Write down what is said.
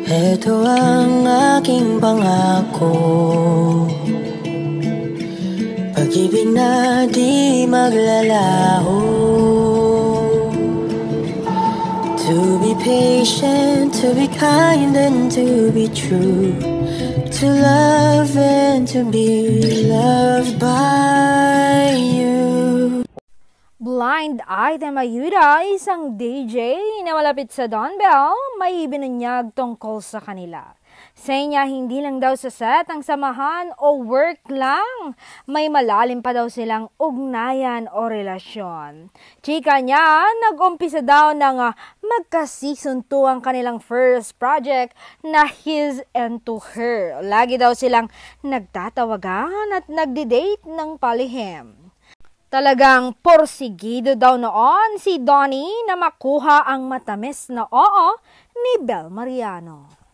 Ito ang aking pangako, pag-ibig na di maglalaho. To be patient, to be kind and to be true, to love and to be loved by you. Blind Item Ayuda, isang DJ na malapit sa Don Bell, may binunyag tungkol sa kanila. Sa niya, hindi lang daw sa set ang samahan o work lang. May malalim pa daw silang ugnayan o relasyon. Chika niya, nag-umpisa daw ng magka-season 2 ang kanilang first project na His and To Her. Lagi daw silang nagtatawagan at nagdi-date ng palihim. Talagang porsigido daw noon si Donnie na makuha ang matamis na oo ni Bel Mariano.